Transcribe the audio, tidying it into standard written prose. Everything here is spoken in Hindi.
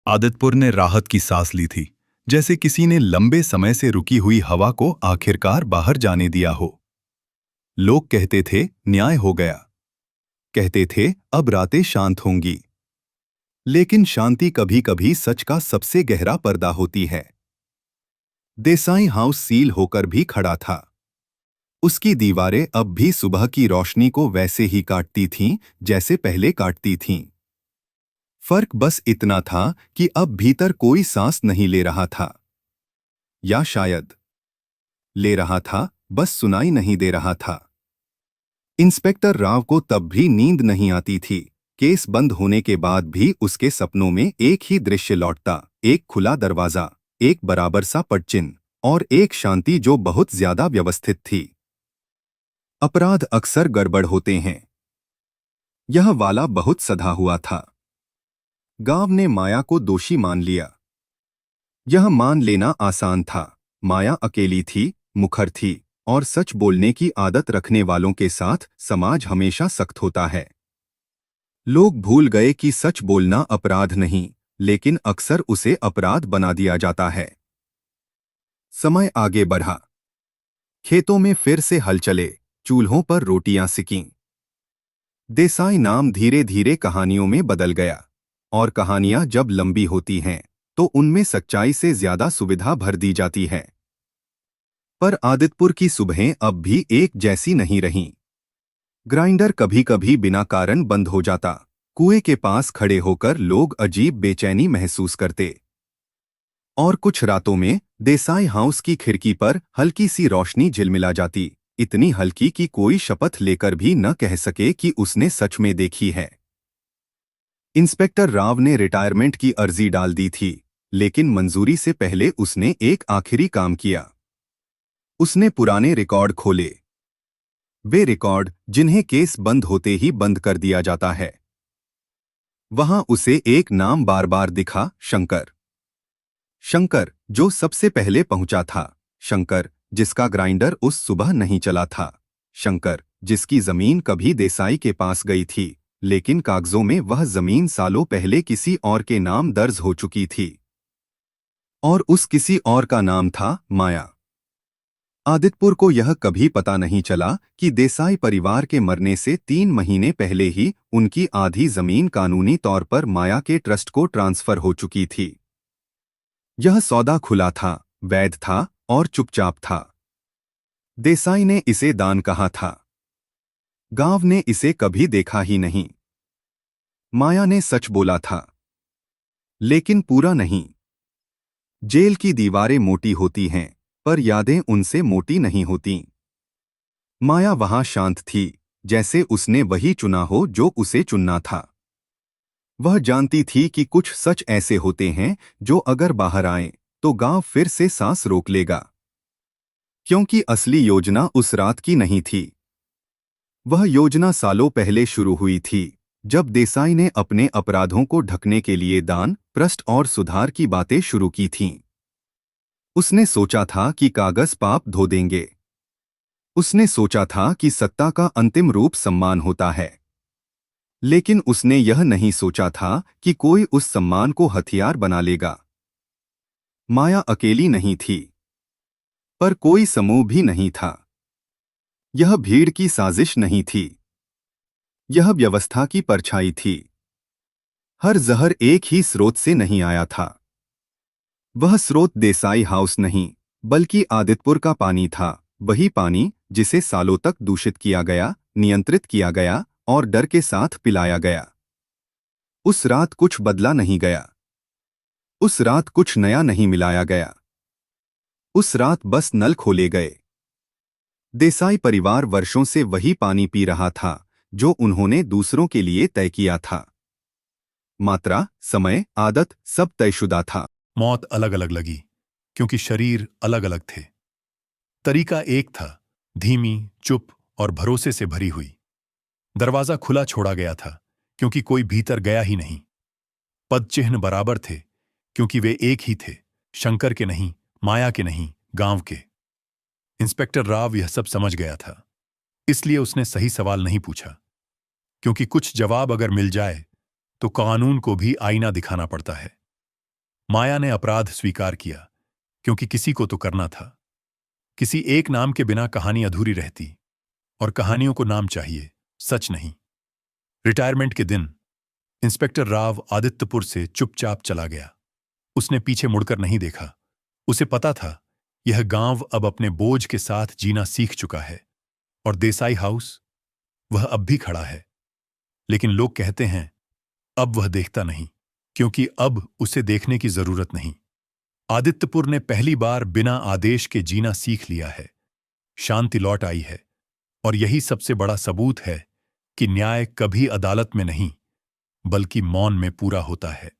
आदित्यपुर ने राहत की सांस ली थी, जैसे किसी ने लंबे समय से रुकी हुई हवा को आखिरकार बाहर जाने दिया हो। लोग कहते थे न्याय हो गया, कहते थे अब रातें शांत होंगी। लेकिन शांति कभी कभी सच का सबसे गहरा पर्दा होती है। देसाई हाउस सील होकर भी खड़ा था। उसकी दीवारें अब भी सुबह की रोशनी को वैसे ही काटती थीं जैसे पहले काटती थीं। फर्क बस इतना था कि अब भीतर कोई सांस नहीं ले रहा था, या शायद ले रहा था, बस सुनाई नहीं दे रहा था। इंस्पेक्टर राव को तब भी नींद नहीं आती थी। केस बंद होने के बाद भी उसके सपनों में एक ही दृश्य लौटता, एक खुला दरवाजा, एक बराबर सा पटचिन्ह और एक शांति जो बहुत ज्यादा व्यवस्थित थी। अपराध अक्सर गड़बड़ होते हैं। यह वाला बहुत सधा हुआ था। गांव ने माया को दोषी मान लिया। यह मान लेना आसान था। माया अकेली थी, मुखर थी, और सच बोलने की आदत रखने वालों के साथ समाज हमेशा सख्त होता है। लोग भूल गए कि सच बोलना अपराध नहीं, लेकिन अक्सर उसे अपराध बना दिया जाता है। समय आगे बढ़ा। खेतों में फिर से हल चले, चूल्हों पर रोटियां सिकीं। देसाई नाम धीरे धीरे कहानियों में बदल गया, और कहानियां जब लंबी होती हैं तो उनमें सच्चाई से ज्यादा सुविधा भर दी जाती है। पर आदित्यपुर की सुबहें अब भी एक जैसी नहीं रहीं। ग्राइंडर कभी कभी बिना कारण बंद हो जाता। कुएं के पास खड़े होकर लोग अजीब बेचैनी महसूस करते। और कुछ रातों में देसाई हाउस की खिड़की पर हल्की सी रोशनी झिलमिला जाती, इतनी हल्की कि कोई शपथ लेकर भी न कह सके कि उसने सच में देखी है। इंस्पेक्टर राव ने रिटायरमेंट की अर्जी डाल दी थी, लेकिन मंजूरी से पहले उसने एक आखिरी काम किया। उसने पुराने रिकॉर्ड खोले। वे रिकॉर्ड जिन्हें केस बंद होते ही बंद कर दिया जाता है। वहां उसे एक नाम बार बार दिखा, शंकर। शंकर जो सबसे पहले पहुंचा था। शंकर जिसका ग्राइंडर उस सुबह नहीं चला था। शंकर जिसकी जमीन कभी देसाई के पास गई थी, लेकिन कागजों में वह जमीन सालों पहले किसी और के नाम दर्ज हो चुकी थी। और उस किसी और का नाम था माया। आदित्यपुर को यह कभी पता नहीं चला कि देसाई परिवार के मरने से 3 महीने पहले ही उनकी आधी जमीन कानूनी तौर पर माया के ट्रस्ट को ट्रांसफर हो चुकी थी। यह सौदा खुला था, वैध था और चुपचाप था। देसाई ने इसे दान कहा था। गांव ने इसे कभी देखा ही नहीं। माया ने सच बोला था, लेकिन पूरा नहीं। जेल की दीवारें मोटी होती हैं, पर यादें उनसे मोटी नहीं होतीं। माया वहां शांत थी, जैसे उसने वही चुना हो जो उसे चुनना था। वह जानती थी कि कुछ सच ऐसे होते हैं जो अगर बाहर आए तो गांव फिर से सांस रोक लेगा। क्योंकि असली योजना उस रात की नहीं थी। वह योजना सालों पहले शुरू हुई थी, जब देसाई ने अपने अपराधों को ढकने के लिए दान, प्रस्ट और सुधार की बातें शुरू की थीं। उसने सोचा था कि कागज पाप धो देंगे। उसने सोचा था कि सत्ता का अंतिम रूप सम्मान होता है। लेकिन उसने यह नहीं सोचा था कि कोई उस सम्मान को हथियार बना लेगा। माया अकेली नहीं थी, पर कोई समूह भी नहीं था। यह भीड़ की साजिश नहीं थी। यह व्यवस्था की परछाई थी। हर जहर एक ही स्रोत से नहीं आया था। वह स्रोत देसाई हाउस नहीं, बल्कि आदित्यपुर का पानी था। वही पानी जिसे सालों तक दूषित किया गया, नियंत्रित किया गया और डर के साथ पिलाया गया। उस रात कुछ बदला नहीं गया। उस रात कुछ नया नहीं मिलाया गया। उस रात बस नल खोले गए। देसाई परिवार वर्षों से वही पानी पी रहा था जो उन्होंने दूसरों के लिए तय किया था। मात्रा, समय, आदत सब तयशुदा था। मौत अलग अलग लगी, क्योंकि शरीर अलग अलग थे। तरीका एक था, धीमी, चुप और भरोसे से भरी हुई। दरवाजा खुला छोड़ा गया था, क्योंकि कोई भीतर गया ही नहीं। पद चिन्ह बराबर थे, क्योंकि वे एक ही थे, शंकर के नहीं, माया के नहीं, गांव के। इंस्पेक्टर राव यह सब समझ गया था, इसलिए उसने सही सवाल नहीं पूछा, क्योंकि कुछ जवाब अगर मिल जाए तो कानून को भी आईना दिखाना पड़ता है। माया ने अपराध स्वीकार किया, क्योंकि किसी को तो करना था। किसी एक नाम के बिना कहानी अधूरी रहती, और कहानियों को नाम चाहिए, सच नहीं। रिटायरमेंट के दिन इंस्पेक्टर राव आदित्यपुर से चुपचाप चला गया। उसने पीछे मुड़कर नहीं देखा। उसे पता था यह गांव अब अपने बोझ के साथ जीना सीख चुका है, और देसाई हाउस, वह अब भी खड़ा है। लेकिन लोग कहते हैं अब वह देखता नहीं, क्योंकि अब उसे देखने की जरूरत नहीं। आदित्यपुर ने पहली बार बिना आदेश के जीना सीख लिया है। शांति लौट आई है, और यही सबसे बड़ा सबूत है कि न्याय कभी अदालत में नहीं, बल्कि मौन में पूरा होता है।